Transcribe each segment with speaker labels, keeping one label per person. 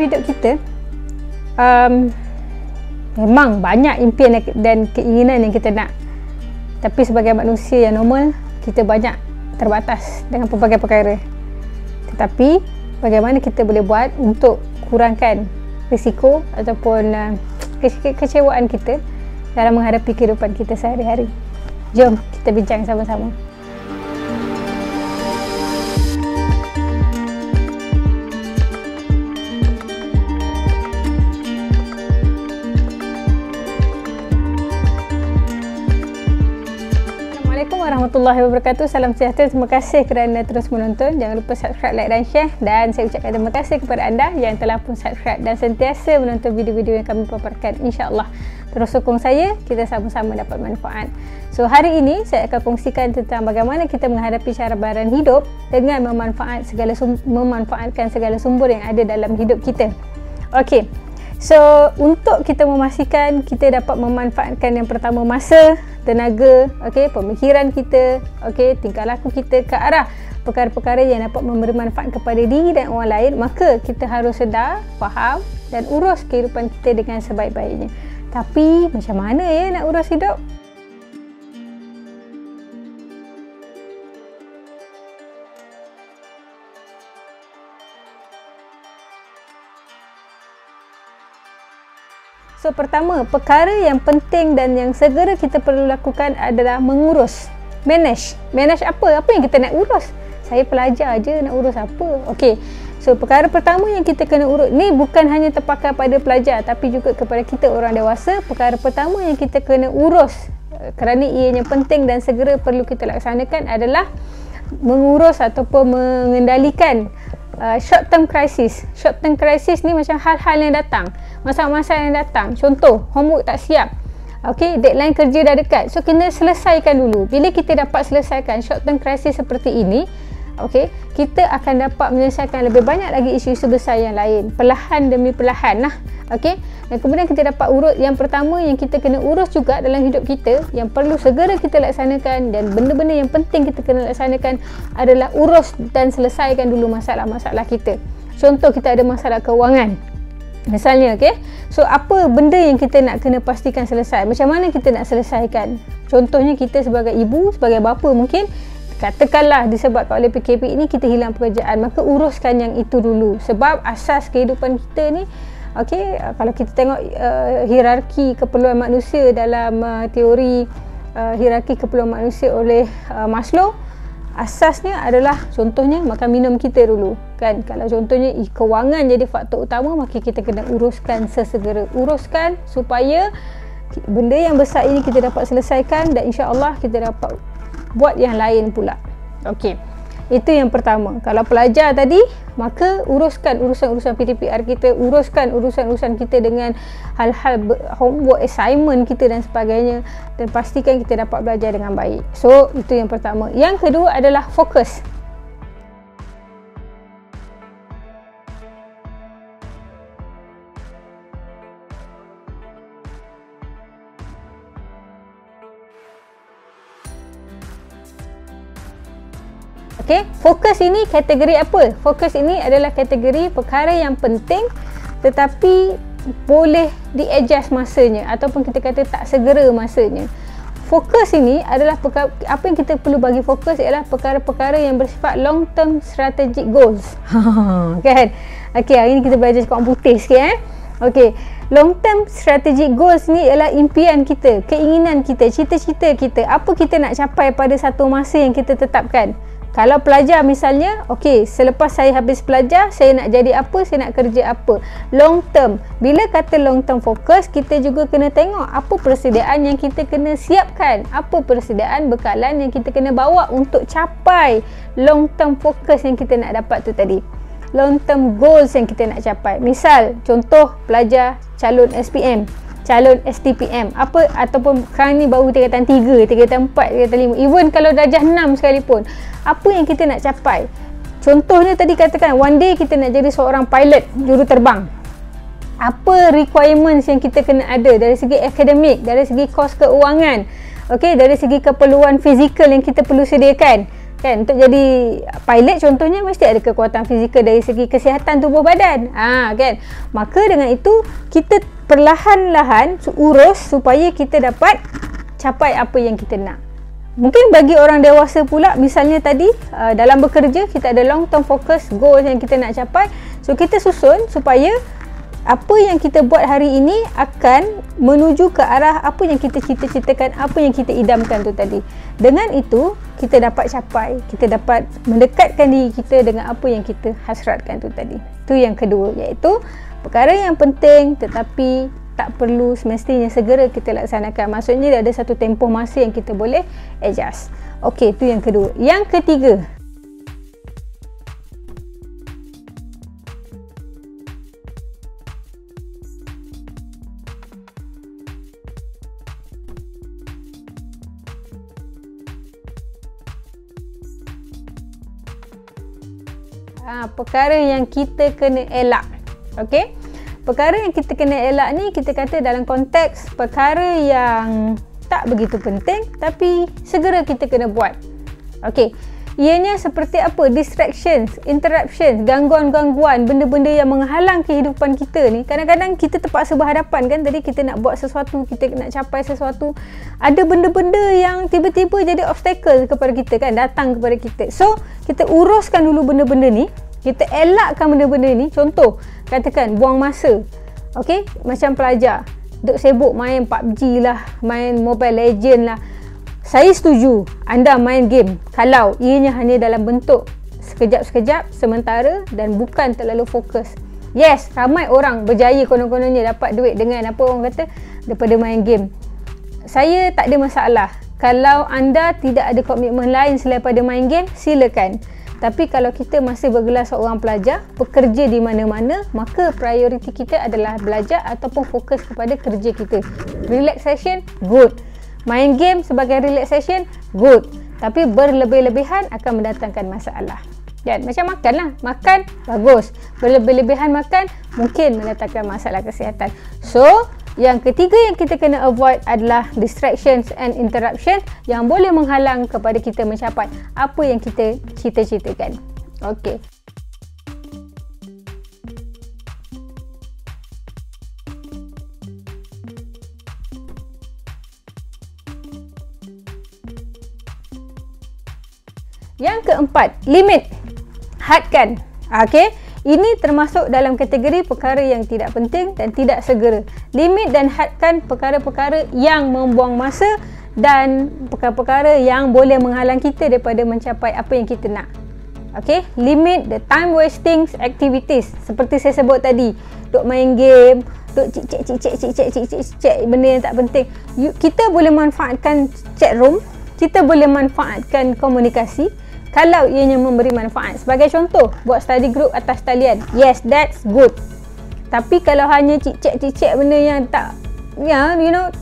Speaker 1: hidup kita, memang banyak impian dan keinginan yang kita nak. Tapi sebagai manusia yang normal, kita banyak terbatas dengan pelbagai perkara. Tetapi bagaimana kita boleh buat untuk kurangkan risiko ataupun kecewaan kita dalam menghadapi kehidupan kita sehari-hari. Jom kita bincang sama-sama. Assalamualaikum warahmatullahi wabarakatuh. Salam sejahtera. Terima kasih kerana terus menonton. Jangan lupa subscribe, like dan share. Dan saya ucapkan terima kasih kepada anda yang telah pun subscribe dan sentiasa menonton video-video yang kami paparkan. InsyaAllah terus sokong saya, kita sama-sama dapat manfaat. So hari ini saya akan kongsikan tentang bagaimana kita menghadapi cabaran hidup dengan memanfaatkan segala sumber yang ada dalam hidup kita. Okey. So untuk kita memastikan kita dapat memanfaatkan yang pertama masa, tenaga, okey, pemikiran kita, okey, tingkah laku kita ke arah perkara-perkara yang dapat memberi manfaat kepada diri dan orang lain, maka kita harus sedar, faham dan urus kehidupan kita dengan sebaik-baiknya. Tapi macam mana nak urus hidup? So pertama, perkara yang penting dan yang segera kita perlu lakukan adalah mengurus. Manage apa? Apa yang kita nak urus? Saya pelajar je, nak urus apa? Okey. So perkara pertama yang kita kena urus ni bukan hanya terpakai pada pelajar tapi juga kepada kita orang dewasa. Perkara pertama yang kita kena urus kerana ianya penting dan segera perlu kita laksanakan adalah mengurus ataupun mengendalikan short term crisis. Short term crisis ni macam hal-hal yang datang, masalah-masalah yang datang. Contoh, homework tak siap. Okey, deadline kerja dah dekat. So kena selesaikan dulu. Bila kita dapat selesaikan short term crisis seperti ini, okey, kita akan dapat menyelesaikan lebih banyak lagi isu-isu besar yang lain, perlahan demi perlahan lah. Okey, dan kemudian kita dapat urut yang pertama yang kita kena urus juga dalam hidup kita, yang perlu segera kita laksanakan dan benda-benda yang penting kita kena laksanakan adalah urus dan selesaikan dulu masalah-masalah kita. Contoh, kita ada masalah kewangan misalnya, okey. So apa benda yang kita nak kena pastikan selesai? Macam mana kita nak selesaikan? Contohnya kita sebagai ibu, sebagai bapa mungkin, katakanlah disebabkan oleh PKP ini kita hilang pekerjaan, maka uruskan yang itu dulu. Sebab asas kehidupan kita ni, okey, kalau kita tengok hierarki keperluan manusia dalam teori hierarki keperluan manusia oleh Maslow, asasnya adalah contohnya makan minum kita dulu kan. Kalau contohnya kewangan jadi faktor utama, maka kita kena uruskan sesegera. Uruskan supaya benda yang besar ini kita dapat selesaikan dan insya-Allah kita dapat buat yang lain pula. Okey. Itu yang pertama. Kalau pelajar tadi, maka uruskan urusan-urusan PTPR kita, uruskan urusan-urusan kita dengan hal-hal homework, assignment kita dan sebagainya, dan pastikan kita dapat belajar dengan baik. So, itu yang pertama. Yang kedua adalah fokus. Okey, fokus ini kategori apa? Fokus ini adalah kategori perkara yang penting tetapi boleh di-adjust masanya ataupun kita kata tak segera masanya. Fokus ini adalah apa yang kita perlu bagi fokus ialah perkara-perkara yang bersifat long term strategic goals. Kan? Okey, hari ni kita belajar cakap orang putih sikit Okey, long term strategic goals ni ialah impian kita, keinginan kita, cita-cita kita, apa kita nak capai pada satu masa yang kita tetapkan. Kalau pelajar misalnya, okey, selepas saya habis pelajar, saya nak jadi apa, saya nak kerja apa. Long term. Bila kata long term fokus, kita juga kena tengok apa persediaan yang kita kena siapkan. Apa persediaan bekalan yang kita kena bawa untuk capai long term fokus yang kita nak dapat tu tadi. Long term goals yang kita nak capai. Misal, contoh pelajar calon SPM, calon STPM, apa ataupun sekarang ni baru tingkatan 3, tingkatan 4, tingkatan 5, even kalau darjah 6 sekalipun, apa yang kita nak capai? Contohnya tadi katakan one day kita nak jadi seorang pilot juruterbang. Apa requirements yang kita kena ada dari segi akademik, dari segi kos keuangan, okey, dari segi keperluan fizikal yang kita perlu sediakan. Kan, untuk jadi pilot contohnya mesti ada kekuatan fizikal dari segi kesihatan tubuh badan. Kan. Maka dengan itu kita perlahan-lahan urus supaya kita dapat capai apa yang kita nak. Mungkin bagi orang dewasa pula, misalnya tadi dalam bekerja kita ada long term focus goal yang kita nak capai. So kita susun supaya apa yang kita buat hari ini akan menuju ke arah apa yang kita cita-citakan, apa yang kita idamkan tu tadi. Dengan itu, kita dapat capai, kita dapat mendekatkan diri kita dengan apa yang kita hasratkan tu tadi. Tu yang kedua, iaitu perkara yang penting tetapi tak perlu semestinya segera kita laksanakan. Maksudnya dia ada satu tempoh masa yang kita boleh adjust. Okey, tu yang kedua. Yang ketiga, perkara yang kita kena elak. Okey, perkara yang kita kena elak ni kita kata dalam konteks perkara yang tak begitu penting tapi segera kita kena buat. Okey, ianya seperti apa? Distractions, interruptions, gangguan-gangguan, benda-benda yang menghalang kehidupan kita ni. Kadang-kadang kita terpaksa berhadapan kan, tadi kita nak buat sesuatu, kita nak capai sesuatu, ada benda-benda yang tiba-tiba jadi obstacle kepada kita kan, datang kepada kita. So kita uruskan dulu benda-benda ni, kita elakkan benda-benda ni. Contoh, katakan buang masa. Okey, macam pelajar duk sibuk main PUBG lah, main Mobile Legend lah. Saya setuju anda main game kalau ianya hanya dalam bentuk sekejap-sekejap, sementara dan bukan terlalu fokus. Yes, ramai orang berjaya konon-kononnya dapat duit dengan apa orang kata, daripada main game. Saya tak ada masalah. Kalau anda tidak ada komitmen lain selain pada main game, silakan. Tapi kalau kita masih bergelar seorang pelajar, bekerja di mana-mana, maka prioriti kita adalah belajar ataupun fokus kepada kerja kita. Relaxation, good. Main game sebagai relaxation, good. Tapi berlebih-lebihan akan mendatangkan masalah. Dan macam makan lah. Makan, bagus. Berlebih-lebihan makan, mungkin mendatangkan masalah kesihatan. So, yang ketiga yang kita kena avoid adalah distractions and interruption yang boleh menghalang kepada kita mencapai apa yang kita cita-citakan. Okey. Yang keempat, limit. Hadkan. Okey. Ini termasuk dalam kategori perkara yang tidak penting dan tidak segera. Limit dan hadkan perkara-perkara yang membuang masa dan perkara-perkara yang boleh menghalang kita daripada mencapai apa yang kita nak. Okay, limit the time wasting activities. Seperti saya sebut tadi, duk main game, duk cik benda yang tak penting. Kita boleh manfaatkan chat room, kita boleh manfaatkan komunikasi kalau ianya memberi manfaat. Sebagai contoh, buat study group atas talian. Yes, that's good. Tapi kalau hanya cik-cik benda yang tak,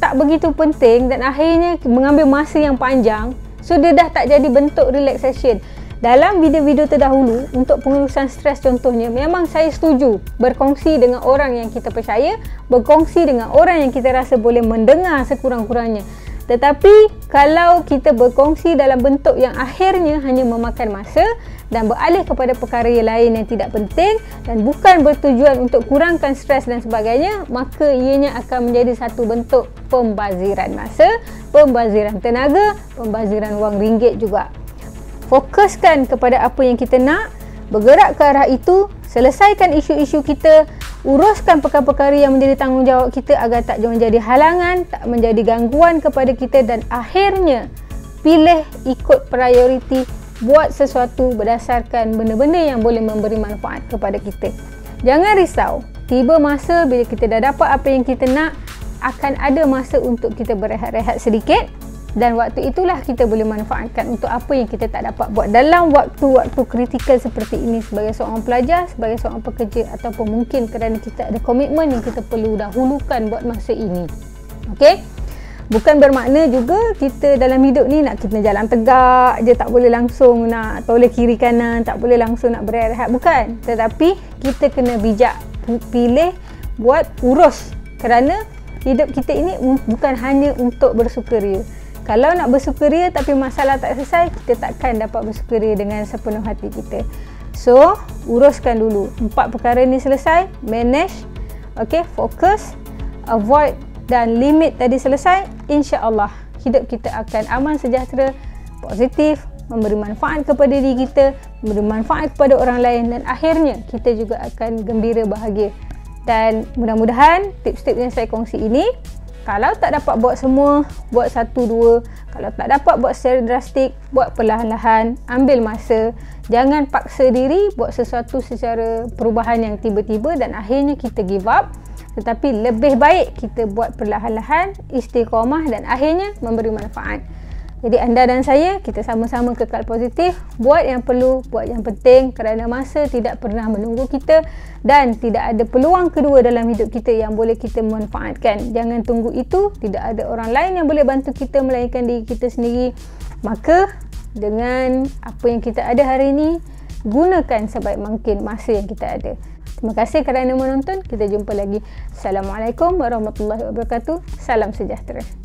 Speaker 1: tak begitu penting dan akhirnya mengambil masa yang panjang, so dia dah tak jadi bentuk relaxation. Dalam video-video terdahulu, untuk pengurusan stres contohnya, memang saya setuju berkongsi dengan orang yang kita percaya, berkongsi dengan orang yang kita rasa boleh mendengar sekurang-kurangnya. Tetapi kalau kita berkongsi dalam bentuk yang akhirnya hanya memakan masa dan beralih kepada perkara yang lain yang tidak penting dan bukan bertujuan untuk kurangkan stres dan sebagainya, maka ianya akan menjadi satu bentuk pembaziran masa, pembaziran tenaga, pembaziran wang ringgit juga. Fokuskan kepada apa yang kita nak, bergerak ke arah itu, selesaikan isu-isu kita, uruskan perkara-perkara yang menjadi tanggungjawab kita agar tak menjadi halangan, tak menjadi gangguan kepada kita dan akhirnya pilih ikut prioriti, buat sesuatu berdasarkan benda-benda yang boleh memberi manfaat kepada kita. Jangan risau, tiba masa bila kita dah dapat apa yang kita nak, akan ada masa untuk kita berehat-rehat sedikit dan waktu itulah kita boleh manfaatkan untuk apa yang kita tak dapat buat dalam waktu-waktu kritikal seperti ini sebagai seorang pelajar, sebagai seorang pekerja ataupun mungkin kerana kita ada komitmen yang kita perlu dahulukan buat masa ini. Okey? Bukan bermakna juga kita dalam hidup ni nak kita jalan tegak je, tak boleh langsung nak toleh kiri kanan, tak boleh langsung nak berehat, bukan. Tetapi kita kena bijak pilih buat urus kerana hidup kita ini bukan hanya untuk bersukaria. Kalau nak bersukaria tapi masalah tak selesai, kita takkan dapat bersukaria dengan sepenuh hati kita. So, uruskan dulu 4 perkara ni selesai, manage, okay, fokus, avoid dan limit tadi selesai, insya-Allah hidup kita akan aman, sejahtera, positif, memberi manfaat kepada diri kita, memberi manfaat kepada orang lain, dan akhirnya kita juga akan gembira, bahagia. Dan mudah-mudahan tips-tips yang saya kongsi ini, kalau tak dapat buat semua, buat 1-2. Kalau tak dapat buat secara drastik, buat perlahan-lahan, ambil masa. Jangan paksa diri buat sesuatu secara perubahan yang tiba-tiba dan akhirnya kita give up. Tetapi lebih baik kita buat perlahan-lahan, istiqamah dan akhirnya memberi manfaat. Jadi anda dan saya, kita sama-sama kekal positif, buat yang perlu, buat yang penting, kerana masa tidak pernah menunggu kita dan tidak ada peluang kedua dalam hidup kita yang boleh kita manfaatkan. Jangan tunggu itu, tidak ada orang lain yang boleh bantu kita melainkan diri kita sendiri. Maka dengan apa yang kita ada hari ini, gunakan sebaik mungkin masa yang kita ada. Terima kasih kerana menonton. Kita jumpa lagi. Assalamualaikum warahmatullahi wabarakatuh. Salam sejahtera.